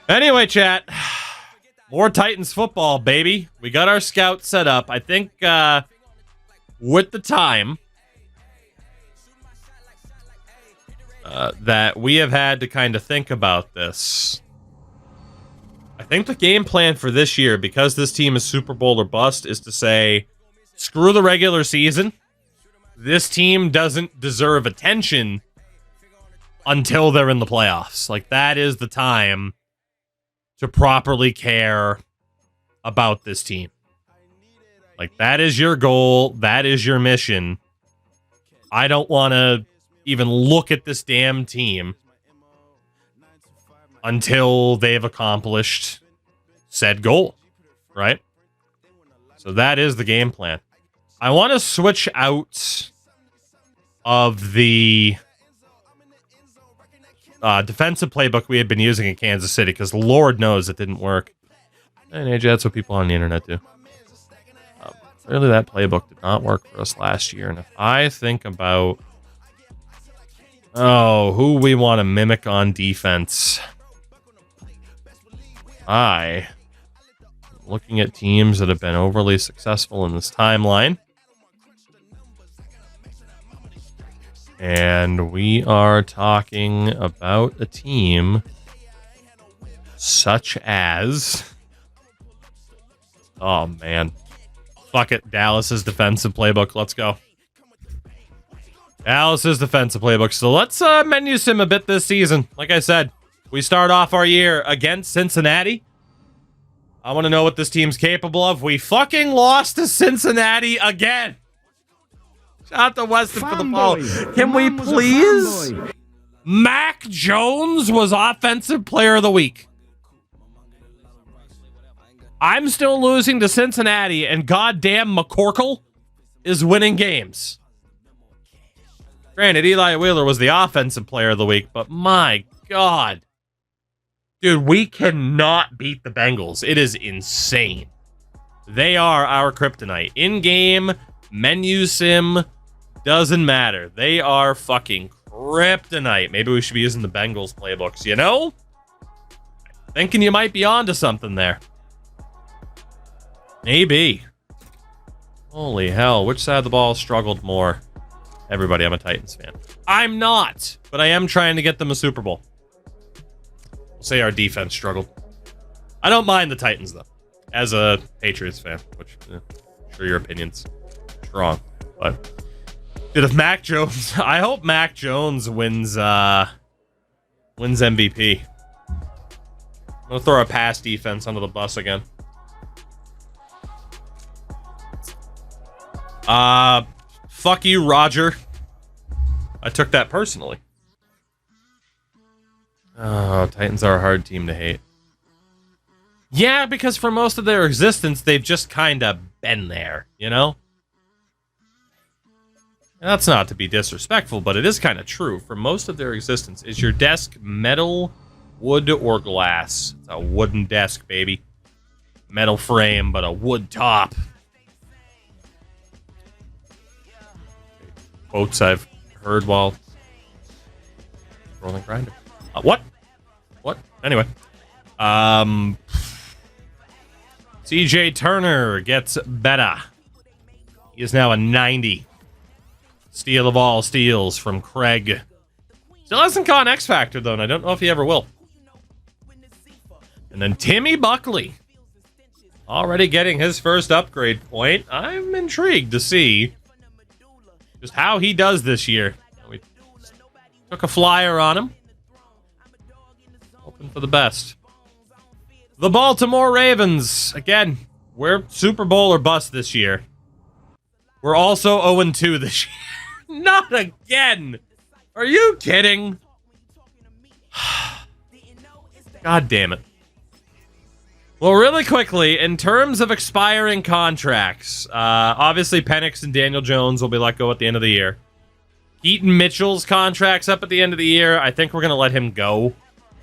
Anyway, chat. More Titans football, baby. We got our scout set up. I think with the time that we have had to kind of think about this, I think the game plan for this year, because this team is Super Bowl or bust, is to say, screw the regular season. This team doesn't deserve attention until they're in the playoffs. Like, that is the time to properly care about this team. Like, that is your goal. That is your mission. I don't want to even look at this damn team until they've accomplished said goal, right? So that is the game plan. I want to switch out of the defensive playbook we had been using in Kansas City, because Lord knows it didn't work. And AJ, that's what people on the internet do. Clearly that playbook did not work for us last year. And if I think about who we want to mimic on defense, looking at teams that have been overly successful in this timeline. And we are talking about a team such as... Oh, man. Fuck it. Dallas's defensive playbook. Let's go. Dallas's defensive playbook. So let's menu sim a bit this season. Like I said, we start off our year against Cincinnati. I want to know what this team's capable of. We fucking lost to Cincinnati again. Shout out to Weston for the follow. Can we please? Mac Jones was Offensive Player of the Week. I'm still losing to Cincinnati, and goddamn McCorkle is winning games. Granted, Eli Wheeler was the Offensive Player of the Week, but my God. Dude, we cannot beat the Bengals. It is insane. They are our kryptonite. In-game, menu sim, doesn't matter. They are fucking kryptonite. Maybe we should be using the Bengals playbooks, you know? Thinking you might be onto something there. Maybe. Holy hell, which side of the ball struggled more? Everybody, I'm a Titans fan. I'm not, but I am trying to get them a Super Bowl. We'll say our defense struggled. I don't mind the Titans, though, as a Patriots fan, which, I'm sure your opinion's strong. But, dude, if Mac Jones... I hope Mac Jones wins MVP. I'm going to throw our pass defense under the bus again. Fuck you, Roger. I took that personally. Oh, Titans are a hard team to hate. Yeah, because for most of their existence, they've just kind of been there, you know? And that's not to be disrespectful, but it is kind of true. For most of their existence, is your desk metal, wood, or glass? It's a wooden desk, baby. Metal frame, but a wood top. Quotes I've heard while rolling grinder. What? Anyway. CJ Turner gets better. He is now a 90. Steal of all steals from Craig. Still hasn't caught an X Factor, though, and I don't know if he ever will. And then Timmy Buckley. Already getting his first upgrade point. I'm intrigued to see just how he does this year. We took a flyer on him. Hoping for the best. The Baltimore Ravens. Again, we're Super Bowl or bust this year. We're also 0-2 this year. Not again. Are you kidding? God damn it. Well, really quickly, in terms of expiring contracts, obviously Penix and Daniel Jones will be let go at the end of the year. Keaton Mitchell's contract's up at the end of the year. I think we're going to let him go.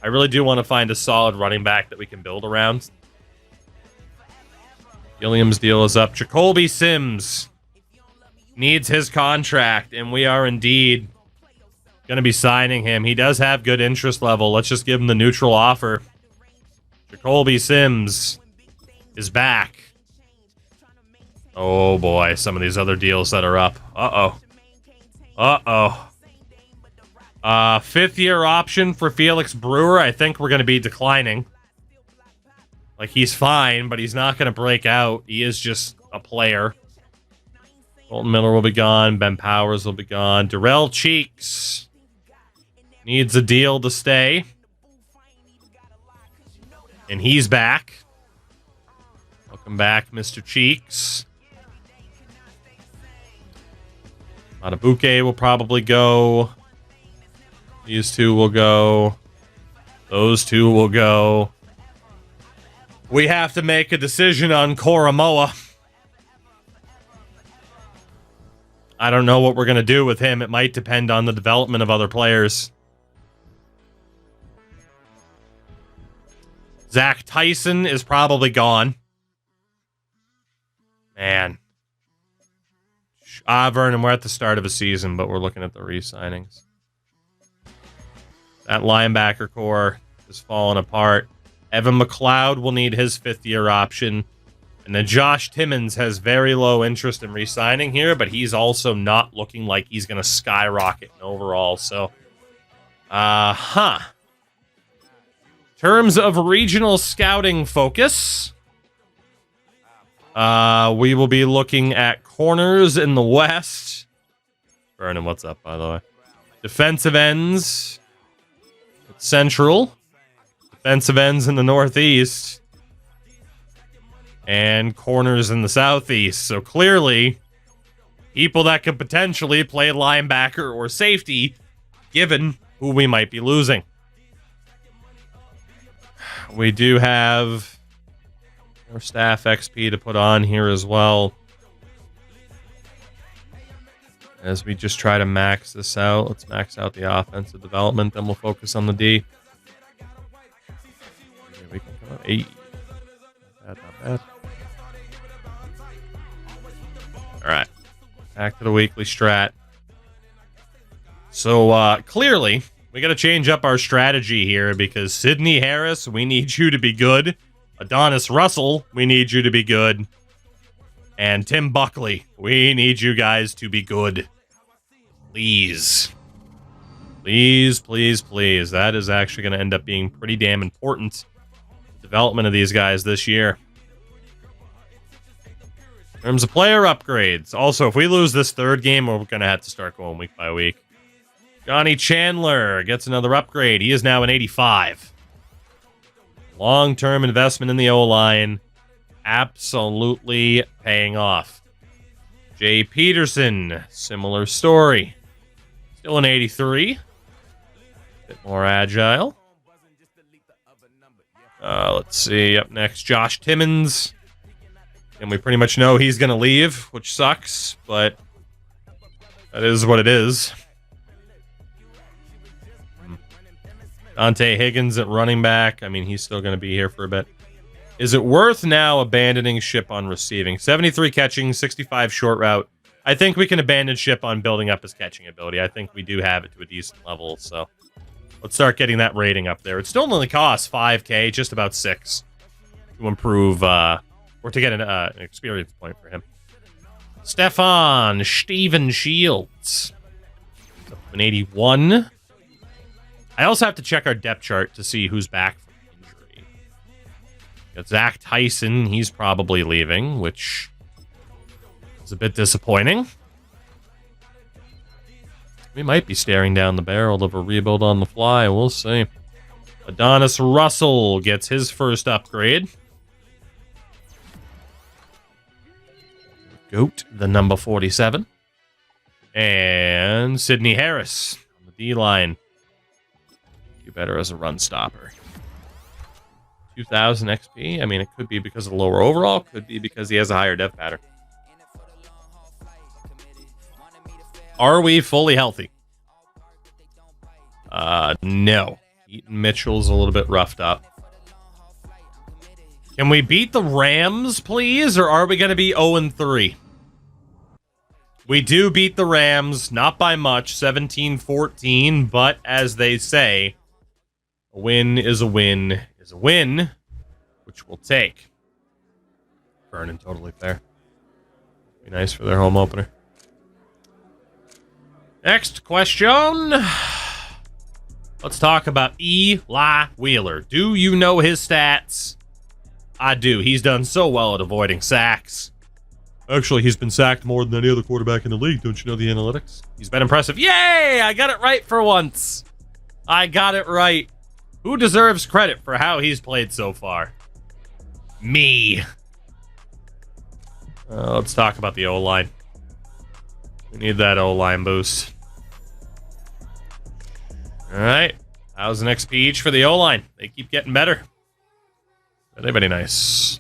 I really do want to find a solid running back that we can build around. Gilliam's deal is up. Jacoby Sims needs his contract, and we are indeed Going to be signing him. He does have good interest level. Let's just give him the neutral offer. Jacoby Sims is back. Oh boy, some of these other deals that are up. Uh-oh. Uh-oh. 5th-year option for Felix Brewer. I think we're going to be declining. Like, he's fine, but he's not going to break out. He is just a player. Colton Miller will be gone. Ben Powers will be gone. Darrell Cheeks needs a deal to stay. And he's back. Welcome back, Mr. Cheeks. Matabuke will probably go. These two will go. Those two will go. We have to make a decision on Koromoa. I don't know what we're going to do with him. It might depend on the development of other players. Zach Tyson is probably gone. Man. Vernon, we're at the start of a season, but we're looking at the re-signings. That linebacker core is falling apart. Evan McLeod will need his 5th-year option. And then Josh Timmons has very low interest in re-signing here, but he's also not looking like he's going to skyrocket in overall. So, terms of regional scouting focus, we will be looking at corners in the West. Vernon, what's up, by the way? Defensive ends. Central. Defensive ends in the Northeast. And corners in the Southeast. So clearly, people that could potentially play linebacker or safety, given who we might be losing. We do have more staff XP to put on here as well. As we just try to max this out. Let's max out the offensive development, then we'll focus on the D. We can come up 8. Not bad. Alright. Back to the weekly strat. So, clearly, we got to change up our strategy here because Sidney Harris, we need you to be good. Adonis Russell, we need you to be good. And Tim Buckley, we need you guys to be good. Please. Please, please, please. That is actually going to end up being pretty damn important. Development of these guys this year. In terms of player upgrades. Also, if we lose this 3rd game, we're going to have to start going week by week. Johnny Chandler gets another upgrade. He is now an 85. Long-term investment in the O-line. Absolutely paying off. Jay Peterson, similar story. Still an 83. Bit more agile. Let's see. Up next, Josh Timmons. And we pretty much know he's going to leave, which sucks, but that is what it is. Dante Higgins at running back. I mean, he's still going to be here for a bit. Is it worth now abandoning ship on receiving? 73 catching, 65 short route. I think we can abandon ship on building up his catching ability. I think we do have it to a decent level, so let's start getting that rating up there. It still only costs 5K, just about 6 to improve, or to get an experience point for him. Steven Shields. An 81. I also have to check our depth chart to see who's back from injury. Got Zach Tyson. He's probably leaving, which is a bit disappointing. We might be staring down the barrel of a rebuild on the fly. We'll see. Adonis Russell gets his first upgrade. Goat, the number 47. And Sidney Harris on the D-line. Do better as a run stopper. 2,000 XP. I mean, it could be because of the lower overall. Could be because he has a higher dev pattern. Are we fully healthy? No. Eaton Mitchell's a little bit roughed up. Can we beat the Rams, please? Or are we going to be 0-3? We do beat the Rams, not by much, 17-14, but as they say, a win is a win is a win, which we'll take. Vernon, totally fair. Be nice for their home opener. Next question. Let's talk about Eli Wheeler. Do you know his stats? I do. He's done so well at avoiding sacks. Actually, he's been sacked more than any other quarterback in the league. Don't you know the analytics? He's been impressive. Yay! I got it right for once. I got it right. Who deserves credit for how he's played so far? Me. Let's talk about the O-line. We need that O-line boost. All right. How's an XP each for the O-line? They keep getting better. Everybody nice.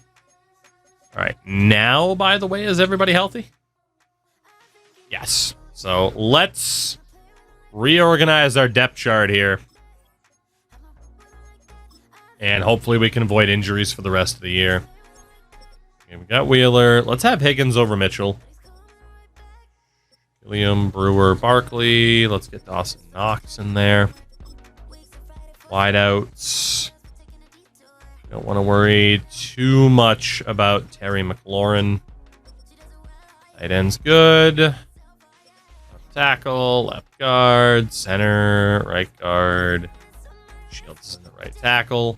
All right. Now, by the way, is everybody healthy? Yes. So let's reorganize our depth chart here. And hopefully we can avoid injuries for the rest of the year. Okay, we got Wheeler. Let's have Higgins over Mitchell. William, Brewer, Barkley. Let's get Dawson Knox in there. Wideouts. Don't want to worry too much about Terry McLaurin. Tight end's good. Left tackle, left guard, center, right guard. Shields is in the right tackle.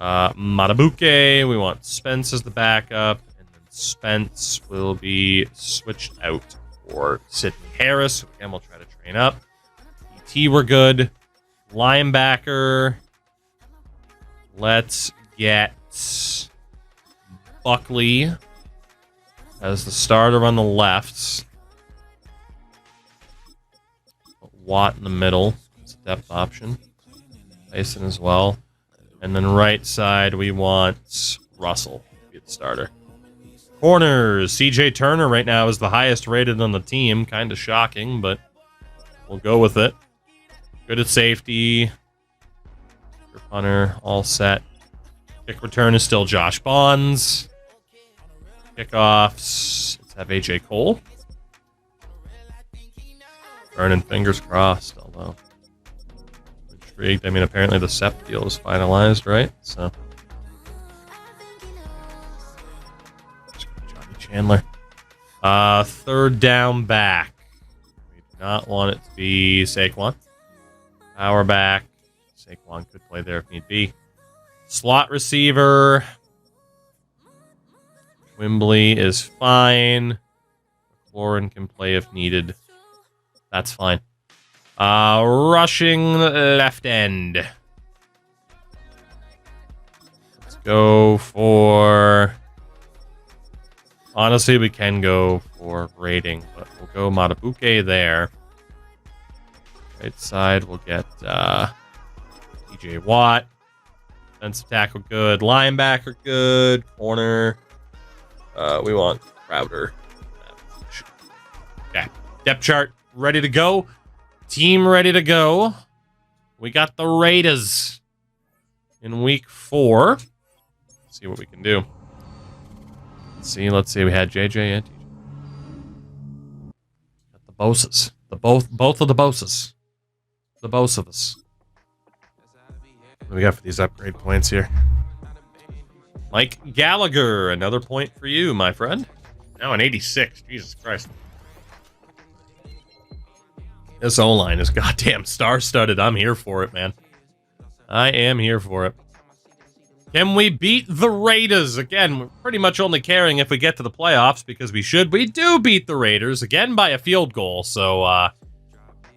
Matabuke, we want Spence as the backup, and then Spence will be switched out for Sidney Harris. Again, we'll try to train up. DT, we're good. Linebacker. Let's get Buckley as the starter on the left. Put Watt in the middle. It's a depth option. Tyson as well. And then right side, we want Russell to be the starter. Corners. CJ Turner right now is the highest rated on the team. Kind of shocking, but we'll go with it. Good at safety. Punter, all set. Kick return is still Josh Bonds. Kickoffs. Let's have AJ Cole. Vernon, fingers crossed, although intrigued. I mean, apparently the SEP deal is finalized, right? So, Johnny Chandler. Third down back. We do not want it to be Saquon. Power back. Saquon could play there if need be. Slot receiver. Wimbley is fine. Lauren can play if needed. That's fine. Rushing left end. Let's go for... Honestly, we can go for rating, but we'll go Matabuke there. Right side, we'll get TJ Watt. Defensive tackle good. Linebacker good. Corner. We want Crowder. Okay. Depth chart ready to go. Team ready to go. We got the Raiders in week 4. Let's see what we can do. Let's see. We had JJ and TJ. Got the Boses. Both of the Boses. The both of us. What do we got for these upgrade points here? Mike Gallagher, another point for you, my friend. Now an 86. Jesus Christ. This O-line is goddamn star-studded. I'm here for it, man. I am here for it. Can we beat the Raiders? Again, we're pretty much only caring if we get to the playoffs because we should. We do beat the Raiders, again, by a field goal. So,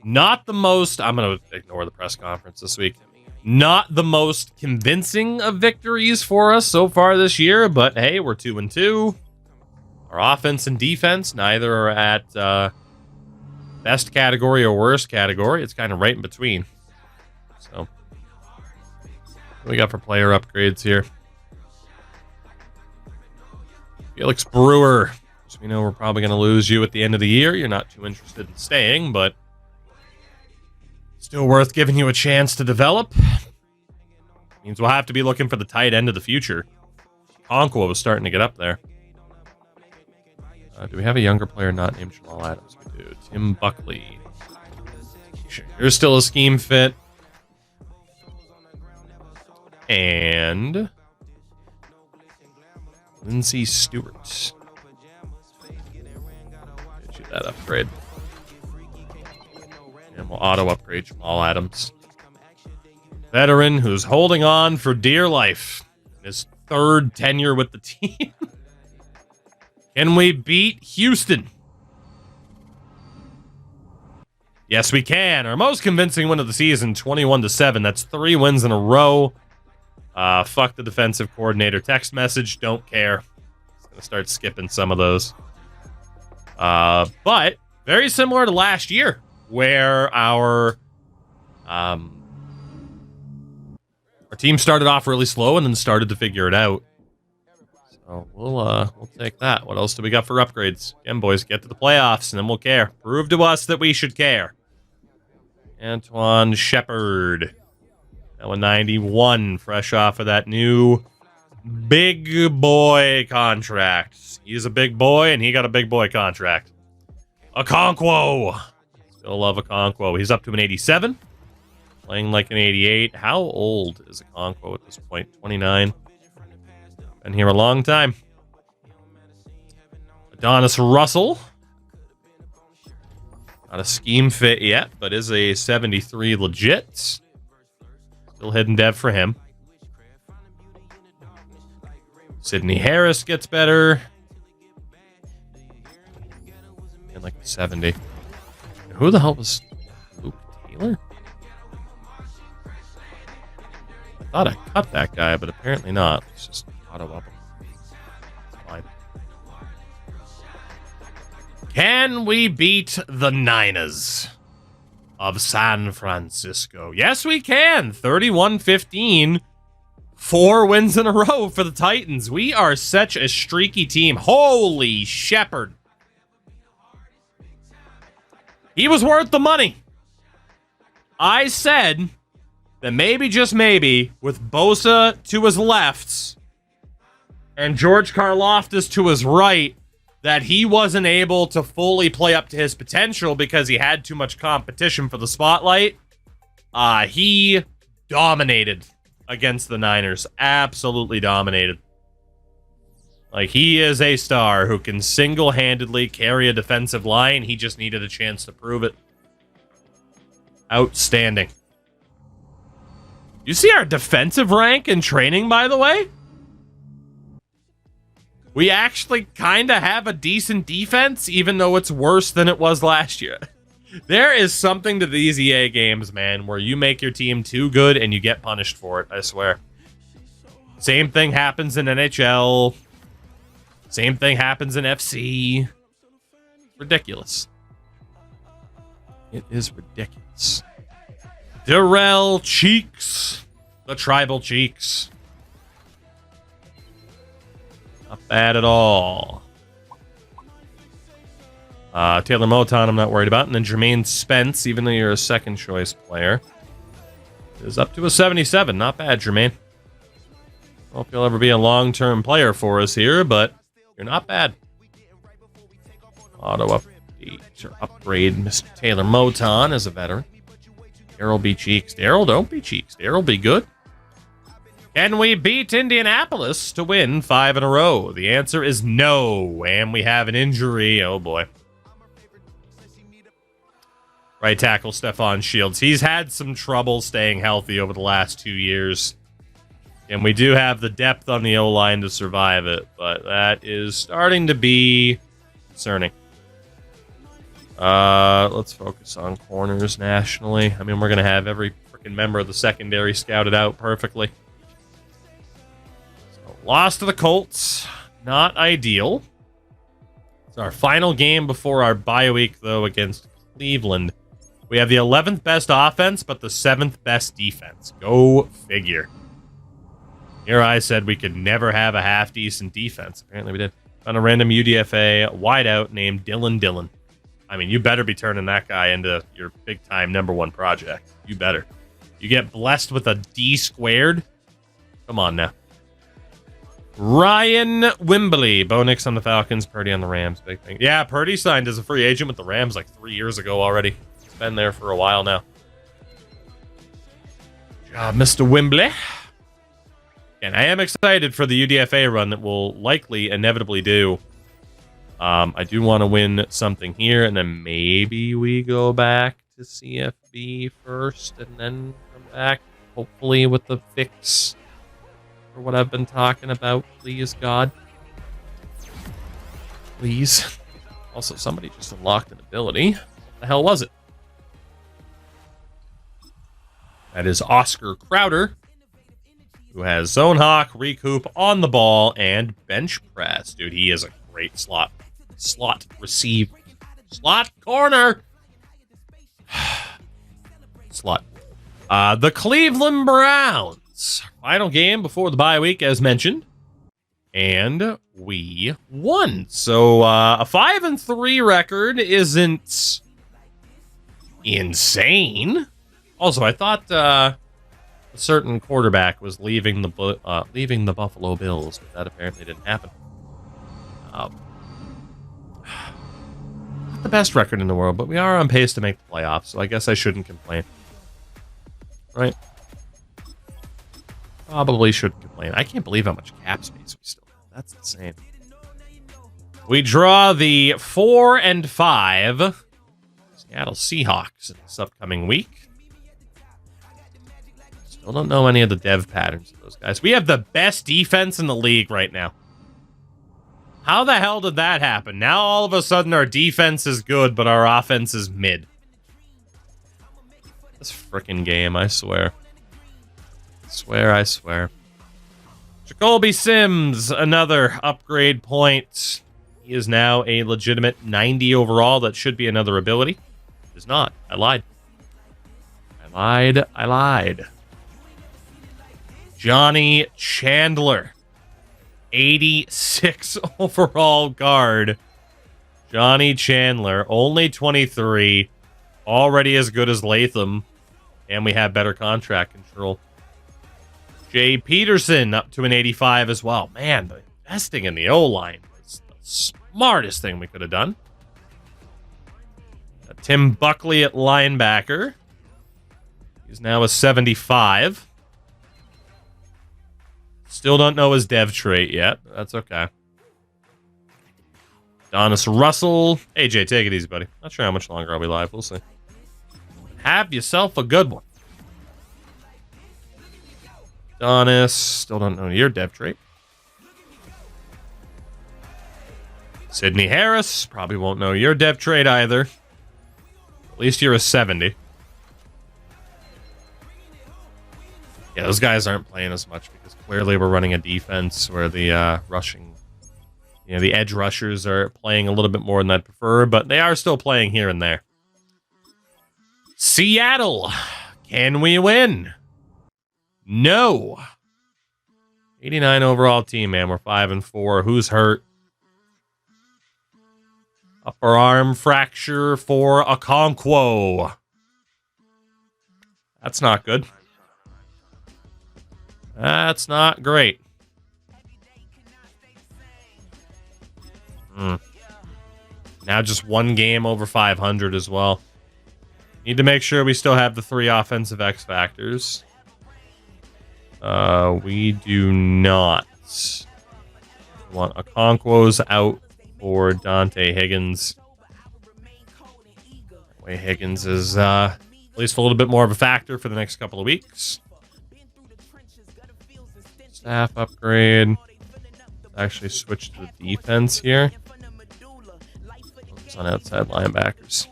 not the most... I'm going to ignore the press conference this week. Not the most convincing of victories for us so far this year, but hey, we're 2-2. Our offense and defense, neither are at best category or worst category. It's kind of right in between. So, what we got for player upgrades here? Felix Brewer. So we know we're probably going to lose you at the end of the year. You're not too interested in staying, but still worth giving you a chance to develop. Means we'll have to be looking for the tight end of the future. Conquo was starting to get up there. Do we have a younger player not named Jamal Adams? We do. Tim Buckley. Here's still a scheme fit. And Lindsey Stewart. Get you that upgrade. And we'll auto upgrade Jamal Adams. Veteran who's holding on for dear life. His third tenure with the team. Can we beat Houston? Yes, we can. Our most convincing win of the season, 21-7. That's 3 wins in a row. Fuck the defensive coordinator text message. Don't care. Just gonna start skipping some of those. But very similar to last year, where our team started off really slow and then started to figure it out. So we'll take that. What else do we got for upgrades? Again, boys, get to the playoffs and then we'll care. Prove to us that we should care. Antoine Shepard. Now a 91, fresh off of that new big boy contract. He's a big boy and he got a big boy contract. Okonkwo. Still love Okonkwo. He's up to an 87. Playing like an 88. How old is Okonkwo at this point? 29. Been here a long time. Adonis Russell. Not a scheme fit yet, but is a 73 legit. Still hidden dev for him. Sidney Harris gets better. And like a 70. Who the hell was Luke Taylor? I thought I cut that guy, but apparently not. It's just auto up. It's fine. Can we beat the Niners of San Francisco? Yes, we can. 31-15. 4 wins in a row for the Titans. We are such a streaky team. Holy shepherd. He was worth the money. I said that maybe, just maybe, with Bosa to his left and George Karlaftis to his right, that he wasn't able to fully play up to his potential because he had too much competition for the spotlight. He dominated against the Niners. Absolutely dominated. Like, he is a star who can single-handedly carry a defensive line. He just needed a chance to prove it. Outstanding. You see our defensive rank in training, by the way? We actually kind of have a decent defense, even though it's worse than it was last year. There is something to these EA games, man, where you make your team too good and you get punished for it, I swear. Same thing happens in NHL. Same thing happens in FC. Ridiculous. It is ridiculous. Darrell Cheeks. The Tribal Cheeks. Not bad at all. Taylor Moton, I'm not worried about. And then Jermaine Spence, even though you're a second choice player, is up to a 77. Not bad, Jermaine. Hope you'll ever be a long-term player for us here, but you're not bad. Auto update or upgrade Mr. Taylor Moton as a veteran. Daryl B. Cheeks. Daryl, don't be Cheeks. Daryl, be good. Can we beat Indianapolis to win 5 in a row? The answer is no, and we have an injury. Oh, boy. Right tackle, Stephon Shields. He's had some trouble staying healthy over the last 2 years. And we do have the depth on the O-line to survive it, but that is starting to be concerning. Let's focus on corners nationally. I mean, we're going to have every freaking member of the secondary scouted out perfectly. So, loss to the Colts. Not ideal. It's our final game before our bye week, though, against Cleveland. We have the 11th best offense, but the 7th best defense. Go figure. Here I said we could never have a half-decent defense. Apparently we did. On a random UDFA wideout named Dylan Dillon. I mean, you better be turning that guy into your big-time #1 project. You better. You get blessed with a D squared? Come on now. Ryan Wimbley. Bo Nix on the Falcons, Purdy on the Rams. Big thing. Yeah, Purdy signed as a free agent with the Rams like 3 years ago already. He's been there for a while now. Good job, Mr. Wimbley. And I am excited for the UDFA run that we'll likely inevitably do. I do want to win something here, and then maybe we go back to CFB first, and then come back, hopefully with the fix for what I've been talking about. Please, God. Please. Also, somebody just unlocked an ability. What the hell was it? That is Oscar Crowder, who has Zone Hawk, Recoup on the ball, and bench press. Dude, he is a great slot receive. Slot corner. Slot. The Cleveland Browns. Final game before the bye week, as mentioned. And we won. So a 5-3 record isn't insane. Also, I thought a certain quarterback was leaving the Buffalo Bills, but that apparently didn't happen. Not the best record in the world, but we are on pace to make the playoffs, so I guess I shouldn't complain. Right? Probably shouldn't complain. I can't believe how much cap space we still have. That's insane. We draw the 4 and 5 Seattle Seahawks in this upcoming week. Still don't know any of the dev patterns of those guys. We have the best defense in the league right now. How the hell did that happen? Now all of a sudden our defense is good, but our offense is mid. This frickin' game, I swear. I swear. Jacoby Sims, another upgrade point. He is now a legitimate 90 overall. That should be another ability. It is not. I lied. I lied. Johnny Chandler. 86 overall guard. Johnny Chandler, only 23. Already as good as Latham. And we have better contract control. Jay Peterson up to an 85 as well. Man, the investing in the O-line was the smartest thing we could have done. Tim Buckley at linebacker. He's now a 75. Still don't know his dev trait yet. That's okay. Donis Russell. AJ, take it easy, buddy. Not sure how much longer I'll be live. We'll see. Have yourself a good one. Donis. Still don't know your dev trait. Sydney Harris. Probably won't know your dev trait either. At least you're a 70. Yeah, those guys aren't playing as much because clearly we're running a defense where the rushing, the edge rushers are playing a little bit more than I'd prefer, but they are still playing here and there. Seattle, can we win? No. 89 overall team, man. We're 5-4. Who's hurt? Upper arm fracture for Okonkwo. That's not good. That's not great. Now just one game over 500 as well. Need to make sure we still have the 3 offensive X factors. We do not. We want Okonkwo's out for Dante Higgins. That way Higgins is at least a little bit more of a factor for the next couple of weeks. Staff upgrade. Actually switch to the defense here. Focus on outside linebackers.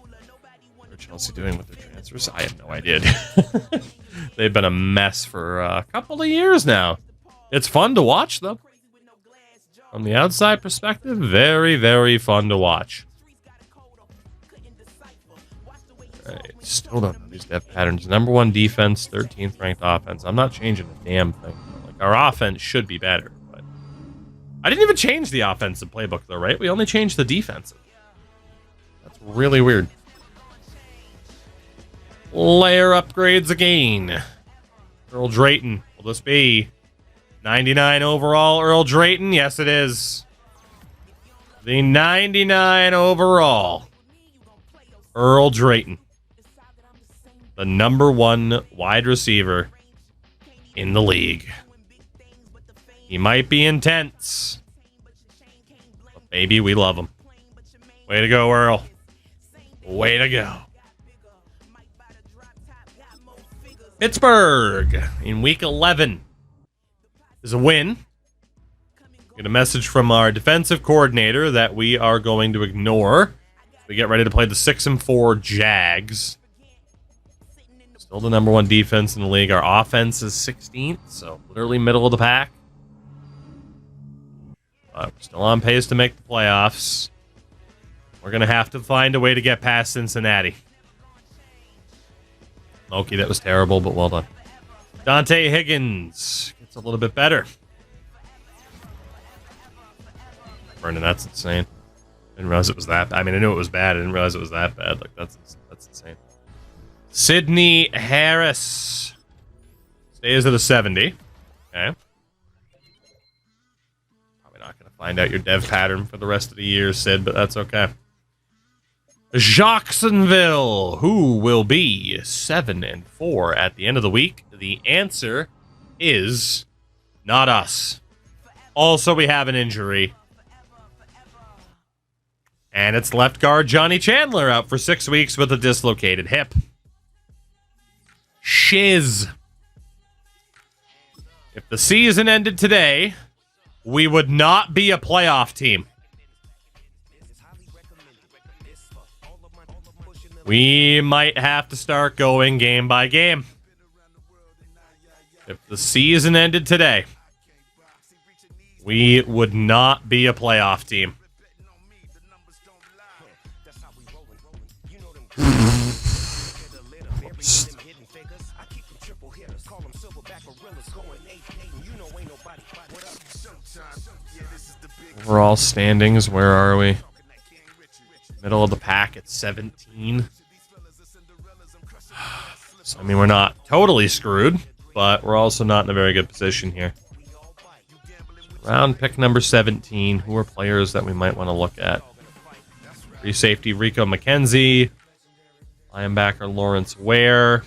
What are Chelsea doing with their transfers? I have no idea. They've been a mess for a couple of years now. It's fun to watch, though. From the outside perspective, very, very fun to watch. Right, still don't know these dev patterns. Number 1 defense, 13th ranked offense. I'm not changing a damn thing. Our offense should be better, but I didn't even change the offensive playbook, though, right? We only changed the defensive. That's really weird. Layer upgrades again. Earl Drayton. Will this be 99 overall, Earl Drayton. Yes, it is. The 99 overall, Earl Drayton. The #1 wide receiver in the league. He might be intense, but baby, we love him. Way to go, Earl. Way to go. Pittsburgh in week 11 is a win. Get a message from our defensive coordinator that we are going to ignore. We get ready to play the 6-4 Jags. Still the #1 defense in the league. Our offense is 16th, so literally middle of the pack. But we're still on pace to make the playoffs. We're going to have to find a way to get past Cincinnati. Loki, that was terrible, but well done. Dante Higgins gets a little bit better. Brendan, that's insane. Didn't realize it was that bad. I mean, I knew it was bad. I didn't realize it was that bad. Like, that's insane. Sydney Harris stays at a 70. Okay. Probably not going to find out your dev pattern for the rest of the year, Sid, but that's okay. Jacksonville, who will be 7-4 at the end of the week? The answer is not us. Also, we have an injury. And it's left guard Johnny Chandler out for 6 weeks with a dislocated hip. Shiz. If the season ended today, we would not be a playoff team. We might have to start going game by game. If the season ended today, we would not be a playoff team. Overall standings, where are we? Middle of the pack at 17. So, I mean, we're not totally screwed, but we're also not in a very good position here. Round pick number 17. Who are players that we might want to look at? Free safety Rico McKenzie. Linebacker Lawrence Ware.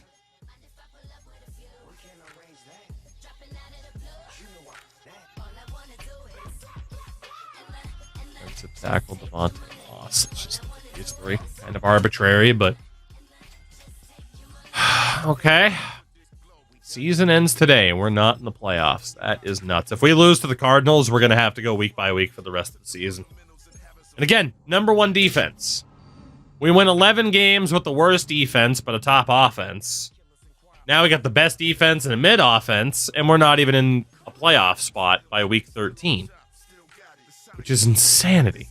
Defensive tackle Devontae Moss. It's just these three. Kind of arbitrary, but okay. Season ends today. We're not in the playoffs. That is nuts. If we lose to the Cardinals, we're going to have to go week by week for the rest of the season. And again, #1 defense. We win 11 games with the worst defense, but a top offense. Now we got the best defense and a mid offense, and we're not even in a playoff spot by week 13. Which is insanity.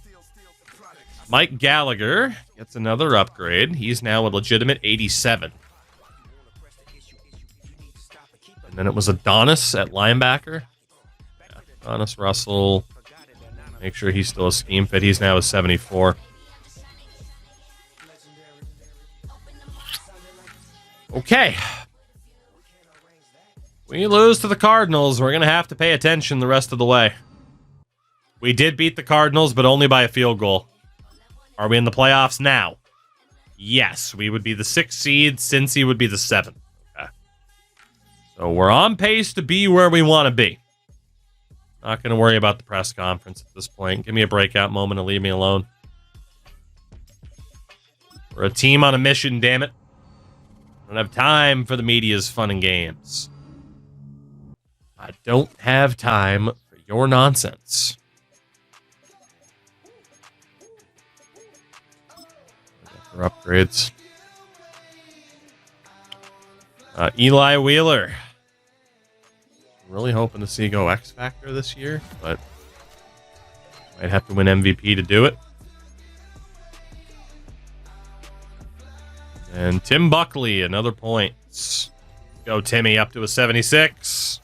Mike Gallagher gets another upgrade. He's now a legitimate 87. And then it was Adonis at linebacker. Yeah, Adonis Russell. Make sure he's still a scheme fit. He's now a 74. Okay. We lose to the Cardinals. We're going to have to pay attention the rest of the way. We did beat the Cardinals, but only by a field goal. Are we in the playoffs now? Yes. We would be the 6th seed. Cincy would be the 7th. Okay. So we're on pace to be where we want to be. Not going to worry about the press conference at this point. Give me a breakout moment and leave me alone. We're a team on a mission, damn it. I don't have time for the media's fun and games. I don't have time for your nonsense. For upgrades. Eli Wheeler. Really hoping to see go X Factor this year, but might have to win MVP to do it. And Tim Buckley, another points. Go Timmy up to a 76.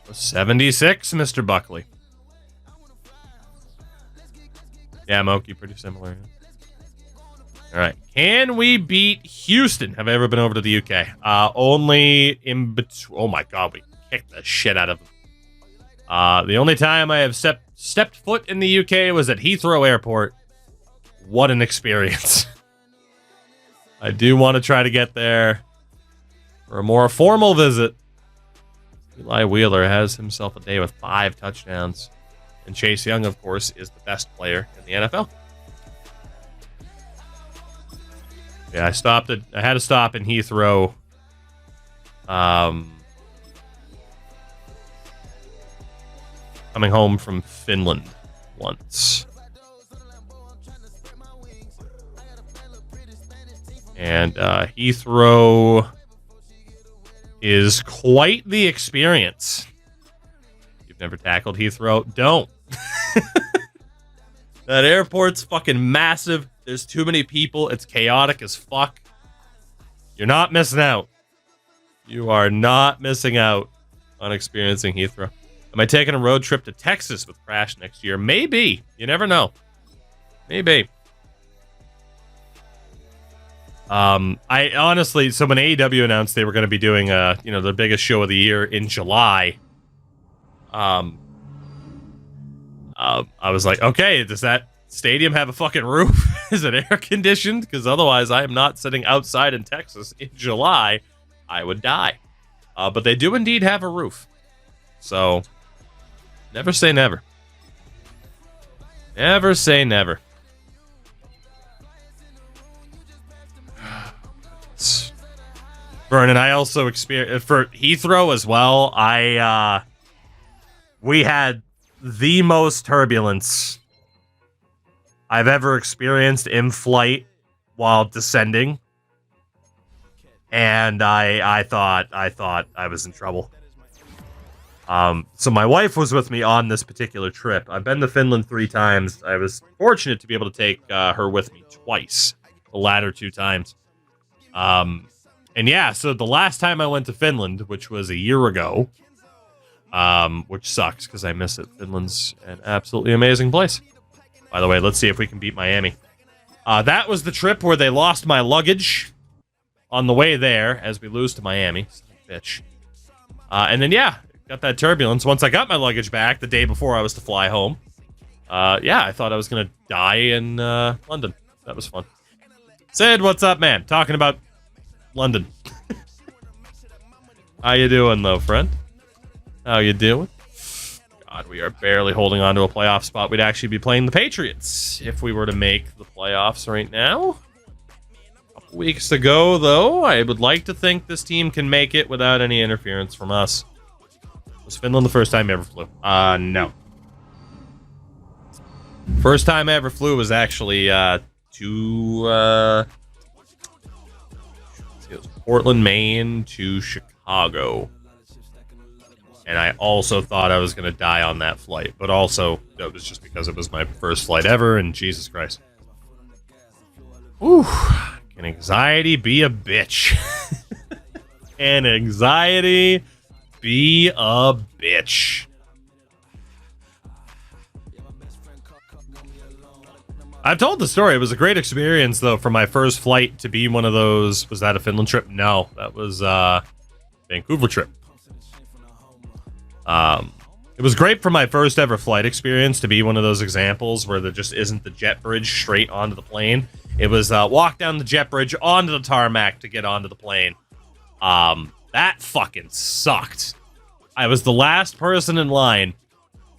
A 76, Mr. Buckley. Yeah, Moki, pretty similar. All right. Can we beat Houston? Have I ever been over to the UK? Only in between. Oh, my God. We kicked the shit out of them. The only time I have stepped foot in the UK was at Heathrow Airport. What an experience. I do want to try to get there for a more formal visit. Eli Wheeler has himself a day with 5 touchdowns. And Chase Young, of course, is the best player in the NFL. Yeah, I had to stop in Heathrow. Coming home from Finland once. And Heathrow is quite the experience. If you've never tackled Heathrow, don't. That airport's fucking massive. There's too many people. It's chaotic as fuck. You're not missing out. You are not missing out on experiencing Heathrow. Am I taking a road trip to Texas with Crash next year? Maybe. You never know. Maybe. I honestly, so when AEW announced they were going to be doing, the biggest show of the year in July, I was like, okay, does that stadium have a fucking roof? Is it air conditioned? Because otherwise I am not sitting outside in Texas in July. I would die. But they do indeed have a roof. So, never say never. Never say never. Vernon, I also experienced for Heathrow as well. We had the most turbulence I've ever experienced in flight while descending, and I thought I was in trouble. So my wife was with me on this particular trip. I've been to Finland 3 times. I was fortunate to be able to take her with me twice, the latter 2 times. And yeah, so the last time I went to Finland, which was a year ago, which sucks because I miss it. Finland's an absolutely amazing place. By the way, let's see if we can beat Miami. That was the trip where they lost my luggage on the way there as we lose to Miami. Bitch. And then, yeah, got that turbulence. Once I got my luggage back the day before I was to fly home, yeah, I thought I was going to die in London. That was fun. Sid, what's up, man? Talking about London. How you doing, though, friend? How you doing? God, we are barely holding on to a playoff spot. We'd actually be playing the Patriots if we were to make the playoffs right now. A couple weeks ago, though, I would like to think this team can make it without any interference from us. Was Finland the first time I ever flew? No. First time I ever flew was actually to it was Portland, Maine to Chicago. And I also thought I was going to die on that flight. But also, that was just because it was my first flight ever, and Jesus Christ. Whew. Can anxiety be a bitch? Can anxiety be a bitch? I've told the story. It was a great experience, though, for my first flight to be one of those. Was that a Finland trip? No, that was Vancouver trip. It was great for my first ever flight experience to be one of those examples where there just isn't the jet bridge straight onto the plane. It was walk down the jet bridge onto the tarmac to get onto the plane. That fucking sucked. I was the last person in line,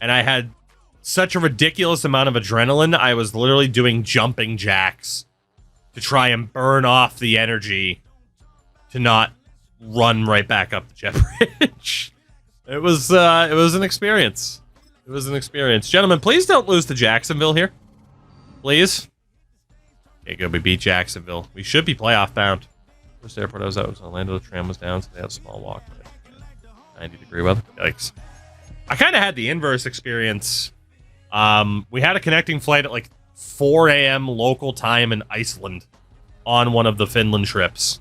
and I had such a ridiculous amount of adrenaline. I was literally doing jumping jacks to try and burn off the energy to not run right back up the jet bridge. It was an experience. It was an experience. Gentlemen, please don't lose to Jacksonville here. Please. Okay, good. We beat Jacksonville. We should be playoff bound. First airport I was at was Orlando. The tram was down, so they had a small walk. 90-degree weather. Yikes. I kind of had the inverse experience. We had a connecting flight at like 4 a.m. local time in Iceland on one of the Finland trips.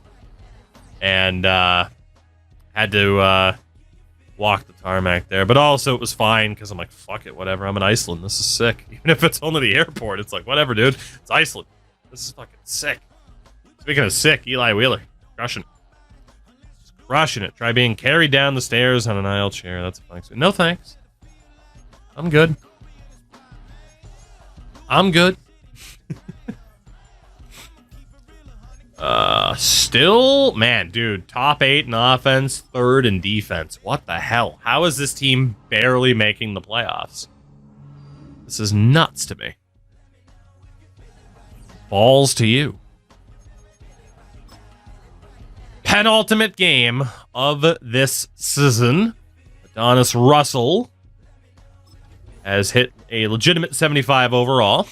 And had to walk the tarmac there. But also it was fine because I'm like, fuck it, whatever. I'm in Iceland. This is sick. Even if it's only the airport, it's like, whatever, dude. It's Iceland. This is fucking sick. Speaking of sick, Eli Wheeler. Crushing it. Just crushing it. Try being carried down the stairs on an aisle chair. That's a fun experience. No thanks. I'm good. I'm good. Still, man, dude, top 8 in offense, 3rd in defense. What the hell? How is this team barely making the playoffs? This is nuts to me. Balls to you. Penultimate game of this season. Adonis Russell has hit a legitimate 75 overall.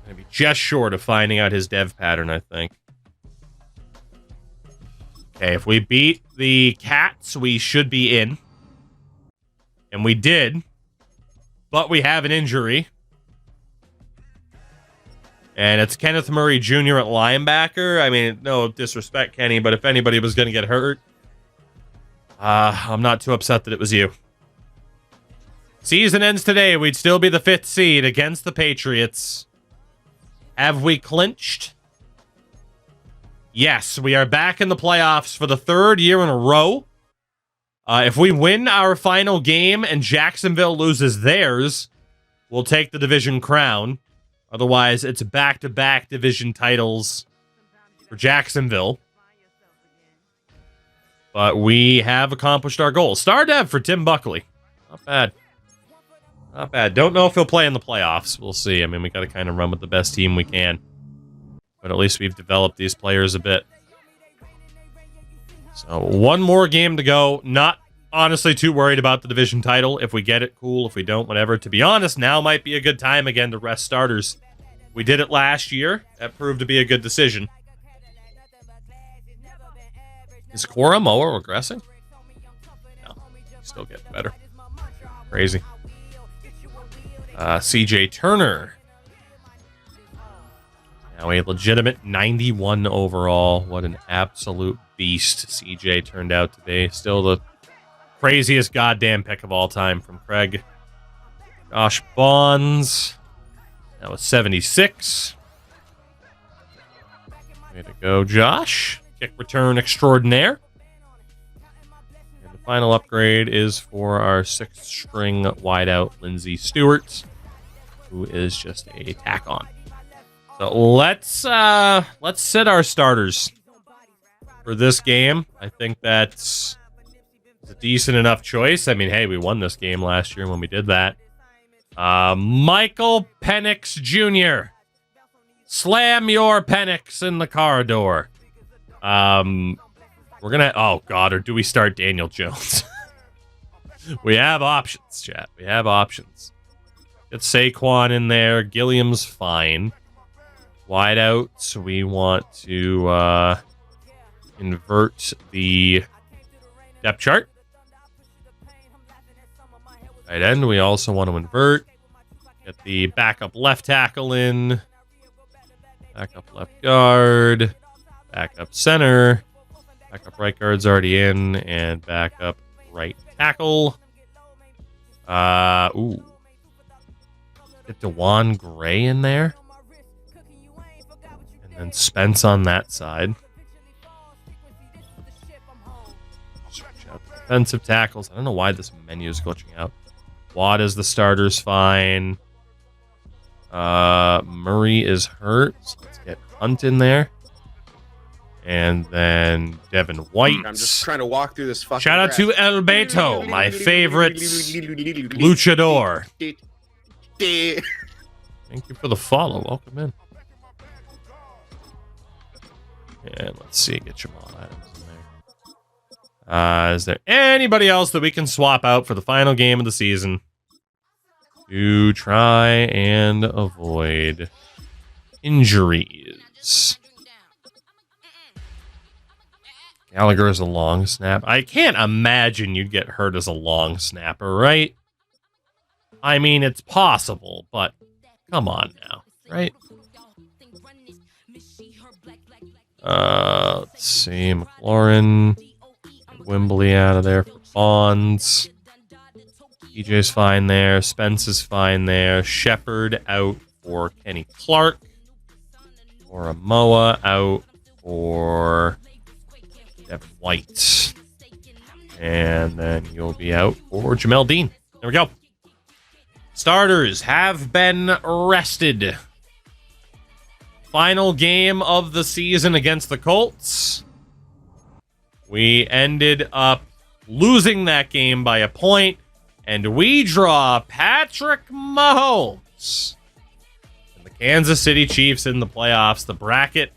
Gonna be just short of finding out his dev pattern, I think. Okay, if we beat the Cats, we should be in. And we did. But we have an injury. And it's Kenneth Murray Jr. at linebacker. I mean, no disrespect, Kenny, but if anybody was going to get hurt, I'm not too upset that it was you. Season ends today. We'd still be the 5th seed against the Patriots. Have we clinched? Yes, we are back in the playoffs for the 3rd year in a row. If we win our final game and Jacksonville loses theirs, we'll take the division crown. Otherwise, it's back-to-back division titles for Jacksonville. But we have accomplished our goal. Star dev for Tim Buckley. Not bad. Not bad. Don't know if he'll play in the playoffs. We'll see. I mean, we got to kind of run with the best team we can. But at least we've developed these players a bit. So, one more game to go. Not honestly too worried about the division title. If we get it, cool. If we don't, whatever. To be honest, now might be a good time again to rest starters. We did it last year. That proved to be a good decision. Is Cora Moa regressing? No. Still getting better. Crazy. CJ Turner. Now a legitimate 91 overall. What an absolute beast CJ turned out today. Still the craziest goddamn pick of all time from Craig. Josh Bonds. That was 76. Way to go, Josh. Kick return extraordinaire. And the final upgrade is for our 6th string wideout, Lindsey Stewart, who is just a tack on. So let's sit our starters for this game. I think that's a decent enough choice. I mean, hey, we won this game last year when we did that. Michael Penix Jr. Slam your Penix in the car door. We're gonna... Oh, God, or do we start Daniel Jones? We have options, chat. We have options. Get Saquon in there. Gilliam's fine. Wide out, so we want to invert the depth chart. Tight end, we also want to invert. Get the backup left tackle in. Backup left guard. Backup center. Backup right guard's already in. And backup right tackle. Ooh. Get DeJuan Gray in there. And then Spence on that side. Switch out the defensive tackles. I don't know why this menu is glitching out. Watt is the starter's fine. Murray is hurt. So let's get Hunt in there. And then Devin White. I'm just trying to walk through this fucking Shout out to El Beto, my favorite luchador. Thank you for the follow. Welcome in. And let's see, get Jamal Adams in there. Is there anybody else that we can swap out for the final game of the season to try and avoid injuries? Gallagher is a long snap. I can't imagine you'd get hurt as a long snapper, right? I mean, it's possible, but come on now, right? Let's see. McLaurin. Wembley out of there for Bonds. TJ's fine there. Spence is fine there. Shepard out for Kenny Clark. Or Amoa out for Devin White. And then you'll be out for Jamel Dean. There we go. Starters have been rested. Final game of the season against the Colts. We ended up losing that game by a point, and we draw Patrick Mahomes and the Kansas City Chiefs in the playoffs. The bracket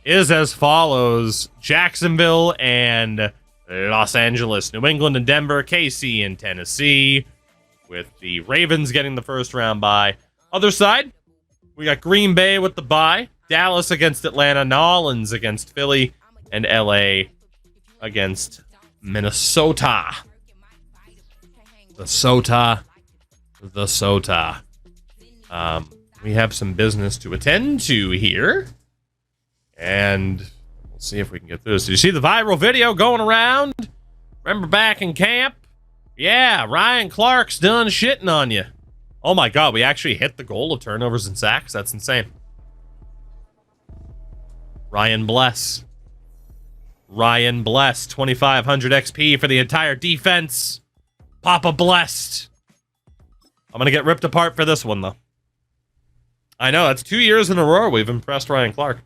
is as follows: Jacksonville and Los Angeles, New England and Denver, KC and Tennessee, with the Ravens getting the first round bye. Other side, we got Green Bay with the bye, Dallas against Atlanta, New Orleans against Philly, and LA against Minnesota. The Sota. We have some business to attend to here, and we'll see if we can get through this. Did you see the viral video going around? Remember back in camp? Yeah, Ryan Clark's done shitting on you. Oh my god, we actually hit the goal of turnovers and sacks. That's insane. Ryan Bless, 2,500 XP for the entire defense. Papa blessed. I'm gonna get ripped apart for this one, though. I know, that's 2 years in a row we've impressed Ryan Clark.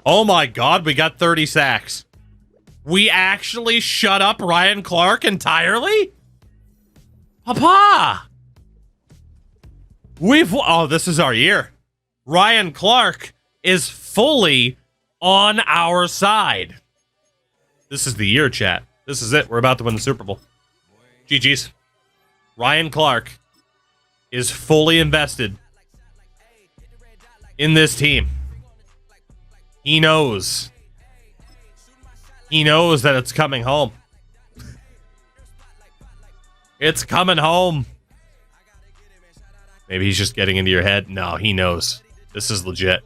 Oh my god, we got 30 sacks. We actually shut up Ryan Clark entirely? Papa! Oh, this is our year. Ryan Clark is fully on our side. This is the year, chat. This is it. We're about to win the Super Bowl. GG's. Ryan Clark is fully invested in this team. He knows. He knows that it's coming home. It's coming home. Maybe he's just getting into your head. No, he knows. This is legit.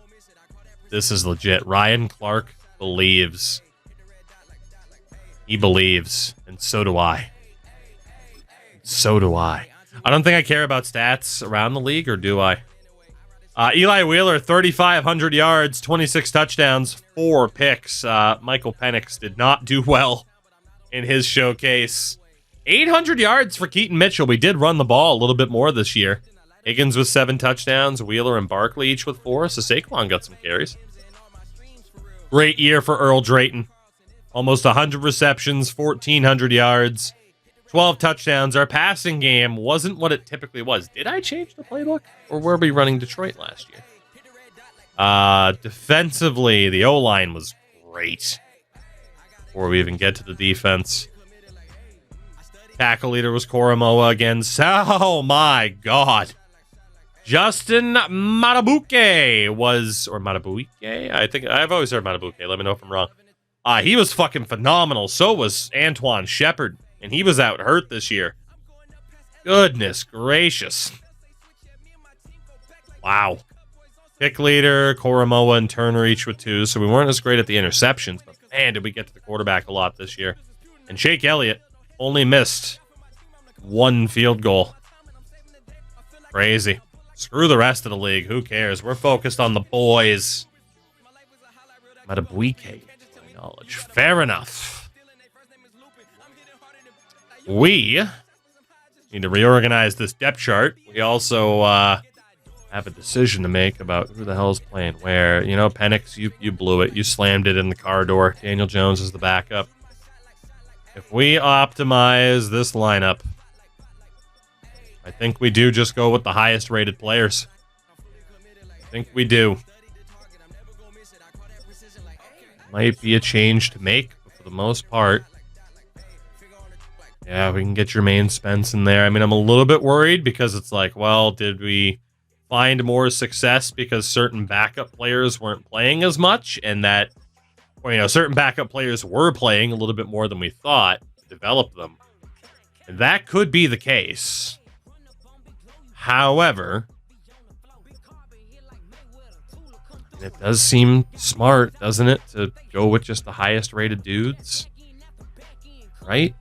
This is legit. Ryan Clark believes. He believes. And so do I. So do I. I don't think I care about stats around the league, or do I? Eli Wheeler, 3,500 yards, 26 touchdowns, 4 picks. Michael Penix did not do well in his showcase. 800 yards for Keaton Mitchell. We did run the ball a little bit more this year. Higgins with 7 touchdowns, Wheeler and Barkley each with 4, so Saquon got some carries. Great year for Earl Drayton. Almost 100 receptions, 1,400 yards, 12 touchdowns. Our passing game wasn't what it typically was. Did I change the playbook? Or were we running Detroit last year? Defensively, the O-line was great. Before we even get to the defense. Tackle leader was Koromoa again. Oh my god. Justin Matabuke was, or Matabuike? I think, I've always heard Matabuke. Let me know if I'm wrong. He was fucking phenomenal. So was Antoine Shepard. And he was out hurt this year. Goodness gracious. Wow. Pick leader, Koromoa and Turner each with 2. So we weren't as great at the interceptions. But man, did we get to the quarterback a lot this year. And Jake Elliott only missed 1 field goal. Crazy. Screw the rest of the league. Who cares? We're focused on the boys. Matabuike, to my knowledge. Fair enough. We need to reorganize this depth chart. We also have a decision to make about who the hell is playing where. You know, Penix, you blew it. You slammed it in the car door. Daniel Jones is the backup. If we optimize this lineup, I think we do just go with the highest rated players. I think we do. Might be a change to make, but for the most part, yeah, we can get Jermaine Spence in there. I mean, I'm a little bit worried because it's like, well, did we find more success because certain backup players weren't playing as much, and that, or, you know, certain backup players were playing a little bit more than we thought to develop them. And that could be the case. However, it does seem smart, doesn't it, to go with just the highest rated dudes? Right?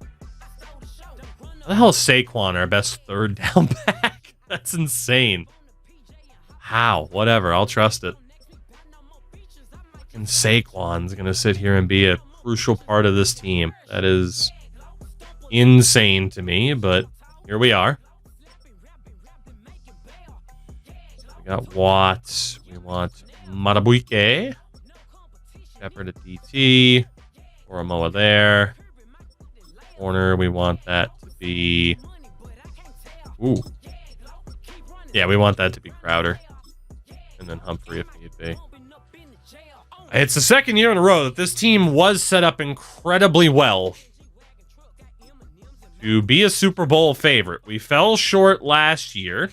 How the hell is Saquon our best third down back? That's insane. How? Whatever, I'll trust it. And Saquon's going to sit here and be a crucial part of this team. That is insane to me, but here we are. We got Watt. We want Matabuike. Shepard at DT. Oromoa there. Corner, we want that to be... Ooh. Yeah, we want that to be Crowder. And then Humphrey if need be. It's the second year in a row that this team was set up incredibly well to be a Super Bowl favorite. We fell short last year.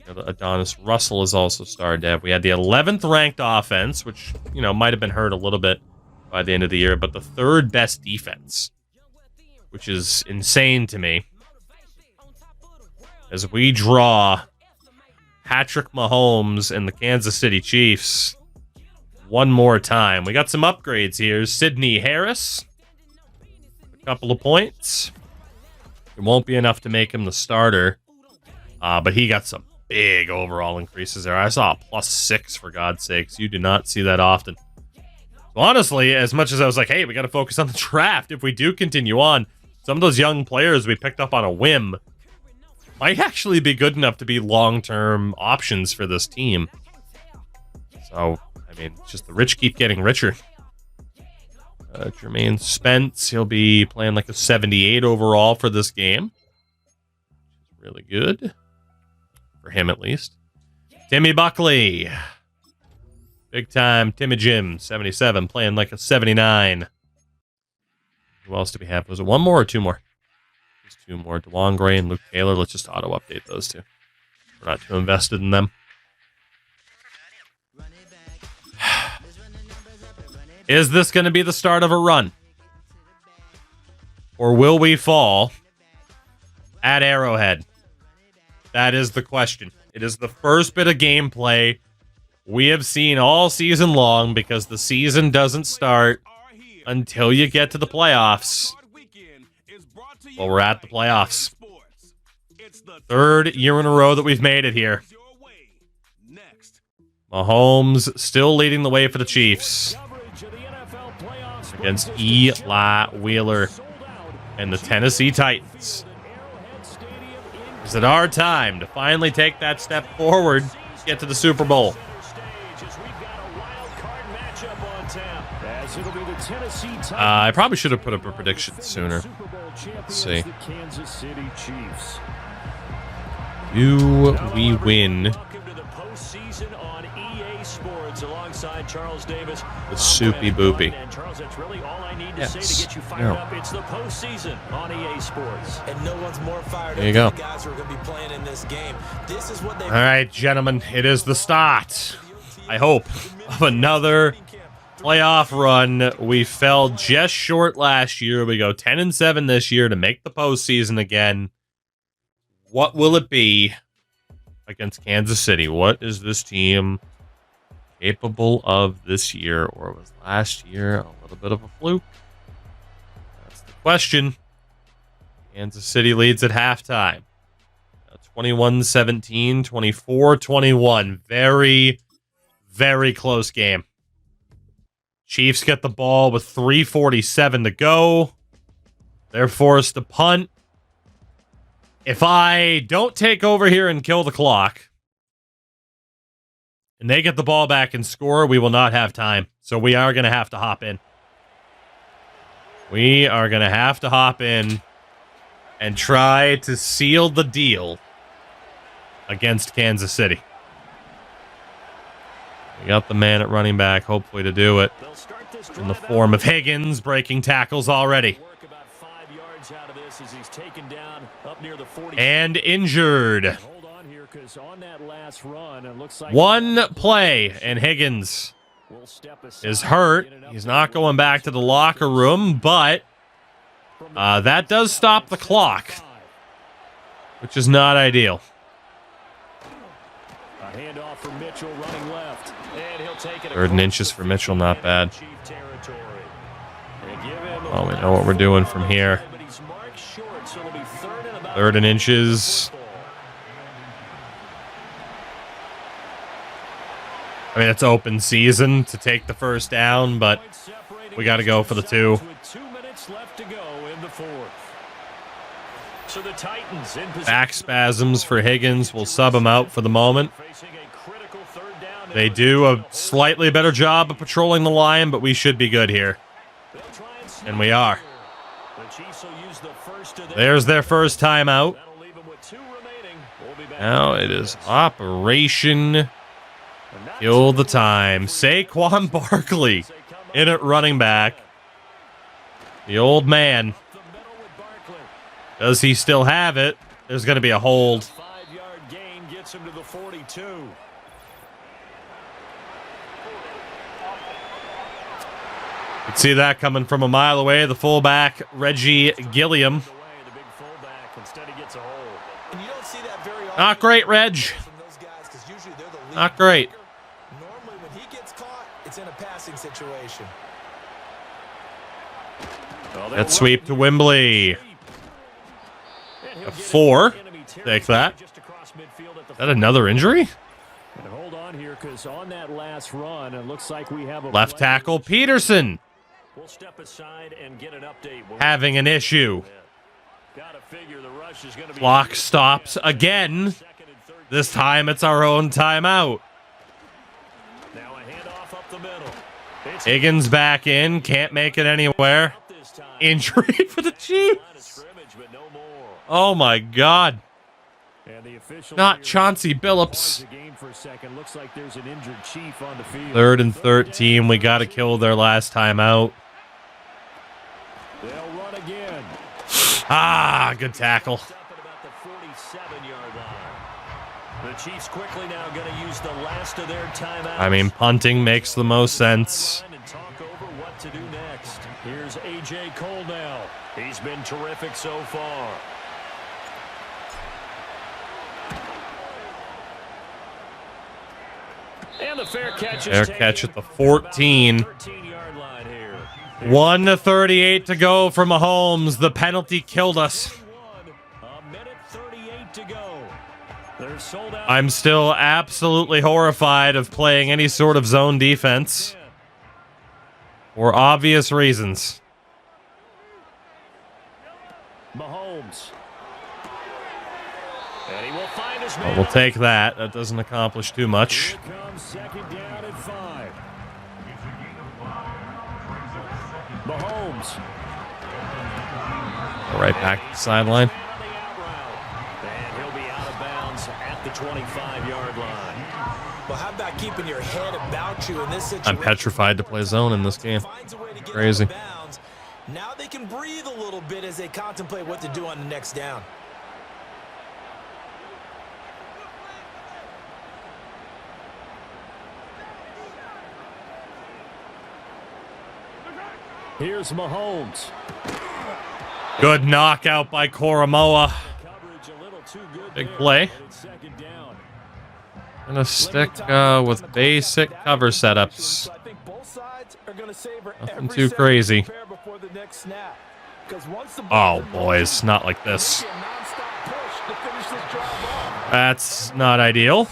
Adonis Russell is also star dev. We had the 11th ranked offense, which, you know, might have been hurt a little bit by the end of the year, but the third best defense, which is insane to me. As we draw Patrick Mahomes and the Kansas City Chiefs one more time. We got some upgrades here. Sidney Harris, a couple of points. It won't be enough to make him the starter, but he got some big overall increases there. I saw a +6, for God's sakes. You do not see that often. So honestly, as much as I was like, hey, we got to focus on the draft, if we do continue on, some of those young players we picked up on a whim might actually be good enough to be long-term options for this team. So, I mean, just the rich keep getting richer. Jermaine Spence, he'll be playing like a 78 overall for this game. Really good. For him, at least. Timmy Buckley. Big time Timmy Jim, 77, playing like a 79. Who else do we have? Was it one more or two more? Just two more. DeJuan Gray and Luke Taylor. Let's just auto-update those two. We're not too invested in them. Is this going to be the start of a run? Or will we fall at Arrowhead? That is the question. It is the first bit of gameplay we have seen all season long, because the season doesn't start until you get to the playoffs. Well, we're at the playoffs. Third year in a row that we've made it here. Mahomes still leading the way for the Chiefs against Eli Wheeler and the Tennessee Titans. Is it our time to finally take that step forward, get to the Super Bowl? I probably should have put up a prediction sooner. Let's see. Do we win the soupy boopy? Yes. No. It's the postseason on EA Sports. And no one's more fired up than the guys who are going to be playing in this game. This is what they... All right, gentlemen, it is the start, I hope, of another playoff run. We fell just short last year. We go 10-7 this year to make the postseason again. What will it be against Kansas City? What is this team capable of this year? Or was last year a little bit of a fluke? That's the question. Kansas City leads at halftime. 21-17, 24-21. Very, very close game. Chiefs get the ball with 3:47 to go. They're forced to punt. If I don't take over here and kill the clock, and they get the ball back and score, we will not have time. So we are going to have to hop in. We are going to have to hop in and try to seal the deal against Kansas City. We got the man at running back, hopefully, to do it. In the form of Higgins, breaking tackles already. And injured. One play, and Higgins is hurt. He's not going back to the locker room, but that does stop the clock, which is not ideal. A handoff for Mitchell running left. And he'll take it. 3rd and inches for Mitchell, not bad. Oh, we know what we're doing from here. 3rd and inches. I mean, it's open season to take the first down, but we got to go for the 2. With 2 minutes left to go in the fourth. So the Titans in position. Back spasms for Higgins. We'll sub him out for the moment. They do a slightly better job of patrolling the line, but we should be good here. And we are. There's their first timeout. Now it is Operation Kill the Time. Saquon Barkley in at running back. The old man. Does he still have it? There's going to be a hold. 5-yard gain gets him to the 42. Could see that coming from a mile away. The fullback, Reggie Gilliam. Not great, Reg. Not great. Normally when he gets caught, it's in a passing situation. That sweep to Wembley. A 4. Take that. Is that another injury? Hold on here, because on that last run, it looks like we have a left tackle Peterson. We'll step aside and get an update. Having an issue. Clock stops again. This time it's our own timeout. Now a handoff up the middle. Higgins back in. Can't make it anywhere. Injury for the Chiefs. Oh my God. Not Chauncey Billups. 3rd and 13. We got to kill their last timeout. They'll run again. Ah, good tackle. The Chiefs quickly now going to use the last of their timeouts. I mean, punting makes the most sense. Talk over what to do next. Here's AJ Cole now. He's been terrific so far. And the fair catch is Fair catch at the 14. 1:38 to go for Mahomes. The penalty killed us. I'm still absolutely horrified of playing any sort of zone defense. For obvious reasons. Mahomes. But we'll take that. That doesn't accomplish too much. Second down and 5. Mahomes. Right back to the sideline. And he'll be out of bounds at the 25-yard line. Well, how about keeping your head about you in this situation? I'm petrified to play zone in this game. Crazy. Now they can breathe a little bit as they contemplate what to do on the next down. Here's Mahomes. Good knockout by Koromoa. Big play. Gonna stick with basic cover setups. Nothing too crazy. Oh, boys, not like this. That's not ideal.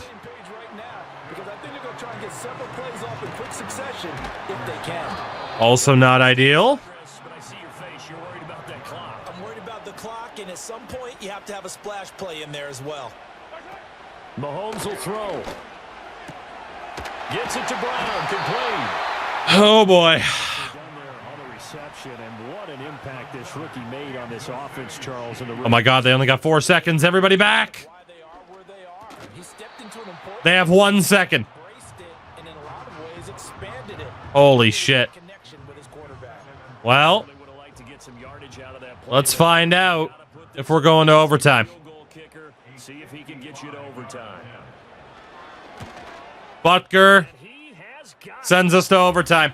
Also not ideal. I'm worried about the clock, and at some point you have to have a splash play in there as well. Mahomes will throw. Gets it to Brown. Complete. Oh boy. And what an impact this rookie made on this offense, Charles. Oh my God, they only got 4 seconds. Everybody back. They have 1 second. Holy shit. Well, let's find out if we're going to overtime. See if he can get you to overtime. Butker sends us to overtime.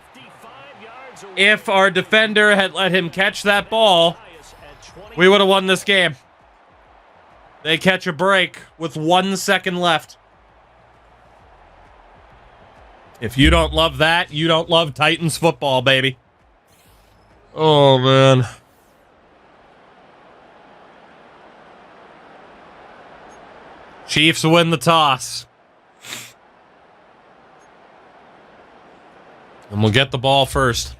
If our defender had let him catch that ball, we would have won this game. They catch a break with 1 second left. If you don't love that, you don't love Titans football, baby. Oh, man. Chiefs win the toss. And we'll get the ball first.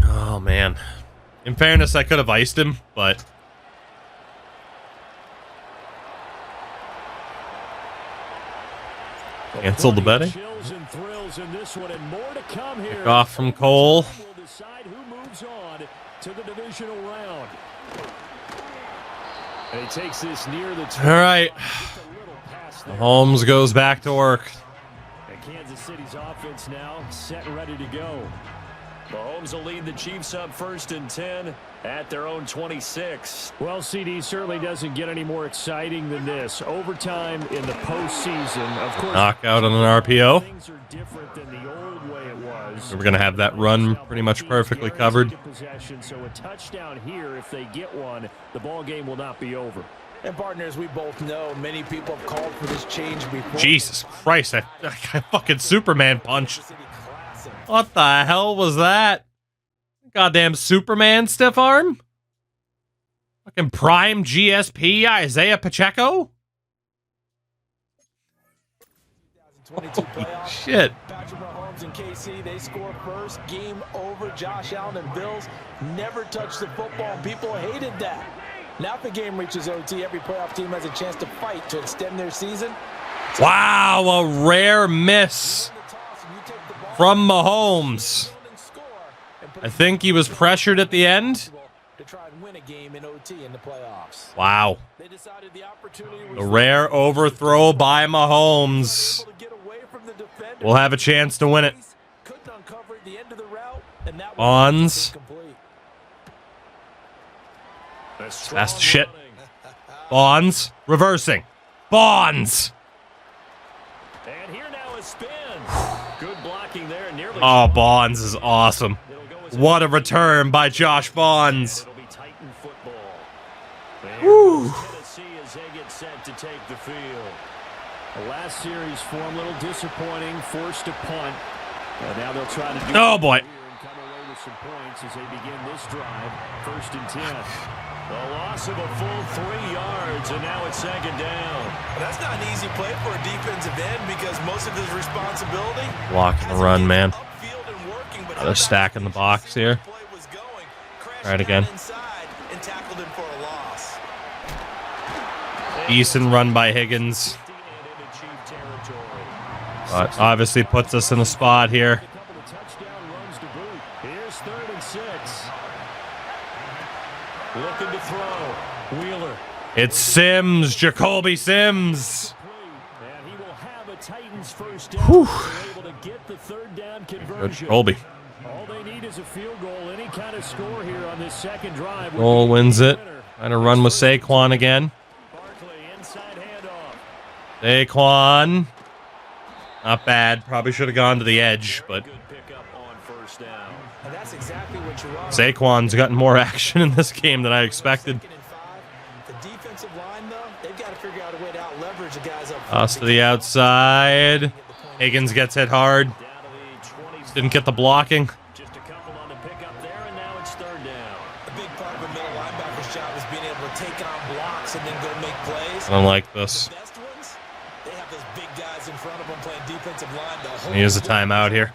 Oh, man. In fairness, I could have iced him, but... Canceled the betting. Kick off from Cole. All right. Mahomes goes back to work. And Kansas City's offense now set and ready to go. Mahomes will lead the Chiefs up 1st and 10 at their own 26. Well, CD certainly doesn't get any more exciting than this. Overtime in the postseason, of course. Knockout on an RPO. Things are different than the old way it was. We're going to have that run pretty much perfectly covered. So a touchdown here, if they get one, the ball game will not be over. And partners, we both know many people have called for this change before. Jesus Christ, I fucking Superman punched. What the hell was that? Goddamn Superman stiff arm? Fucking prime GSP Isaiah Pacheco? Holy shit. Patrick Mahomes and KC, they score first. Game over. Josh Allen and Bills never touched the football. People hated that. Now if the game reaches OT, every playoff team has a chance to fight to extend their season. Wow, a rare miss from Mahomes. I think he was pressured at the end. To try and win a game in OT in the playoffs. Wow. They decided the opportunity was A rare overthrow by Mahomes. We'll have a chance to win it. Bonds. That's shit. Bonds. Reversing. Bonds. And here now is spin. Good blocking there. Nearly. Oh, Bonds is awesome. What a return by Josh Bonds. It'll be Titan football. Woo. Tennessee as they get set to take the field. The last series form a little disappointing, forced to punt. Now they'll try to do Oh boy. and come away with some points as they begin this drive. 1st and 10. The loss of a full 3 yards, and now it's 2nd down. That's not an easy play for a defensive end because most of his responsibility. Blocking the run, man. Another stack in the box here. Try it again. Decent run by Higgins. But obviously puts us in a spot here. Here's 3rd and 6. Looking to throw. Wheeler. It's Sims, Jacoby Sims. And he will have a Titans first down. Able to get the 3rd down Good conversion. Jacoby. All they need is a field goal. Any kind of score here on this 2nd drive. Cole wins it. Trying to run with Saquon again. Barkley inside handoff. Saquon. Not bad. Probably should have gone to the edge, but Good pickup on 1st down. And that's exactly what you want. Saquon's gotten more action in this game than I expected. 2nd and 5. The defensive line, though, they've got to figure out a way to out-leverage the guys up front. Toss to the outside. Higgins gets hit hard. Down to the 20. Didn't get the blocking. Just a couple on the pickup there, and now it's 3rd down. A big part of a middle linebacker's job is being able to take on blocks and then go make plays. I don't like this. The best ones, they have those big guys in front of them playing defensive line. He has a timeout here.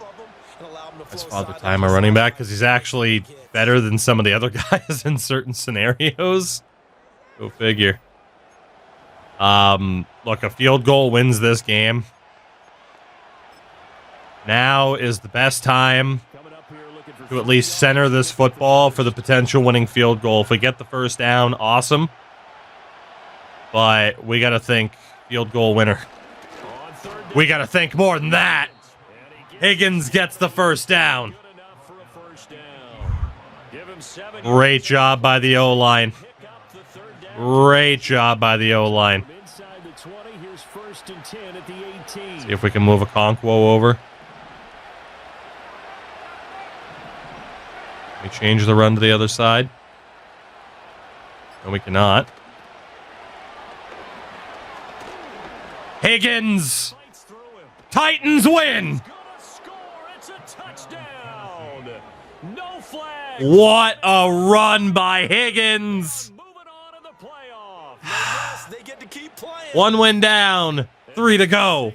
That's Father Time, a running back, because he's actually better than some of the other guys in certain scenarios. Go figure. Look, a field goal wins this game. Now is the best time to at least center this football for the potential winning field goal. If we get the 1st down, awesome. But we got to think field goal winner. We got to think more than that. Higgins gets the 1st down. Great job by the O-line. Great job by the O-line. See if we can move a Okonkwo over. We change the run to the other side. No, we cannot. Higgins! Titans win! What a run by Higgins! One win down, 3 to go.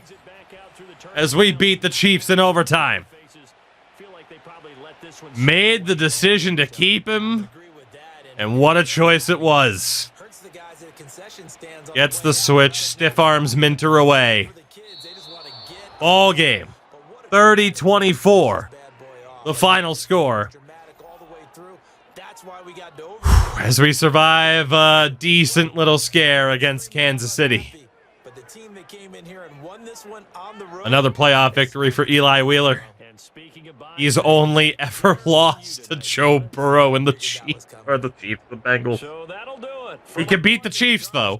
as we beat the Chiefs in overtime. Made the decision to keep him, and what a choice it was. Gets the switch, stiff arms Minter away. Ball game, 30-24. The final score. As we survive a decent little scare against Kansas City. Another playoff victory for Eli Wheeler. He's only ever lost to Joe Burrow and the Chiefs. Or the Bengals. He can beat the Chiefs, though.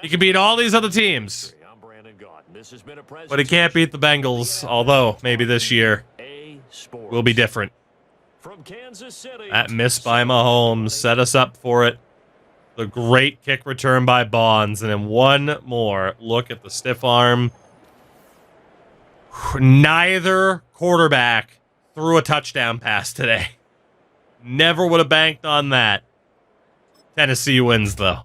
He can beat all these other teams. But he can't beat the Bengals, although maybe this year will be different. That miss by Mahomes set us up for it. The great kick return by Bonds. And then one more look at the stiff arm. Neither quarterback threw a touchdown pass today. Never would have banked on that. Tennessee wins, though.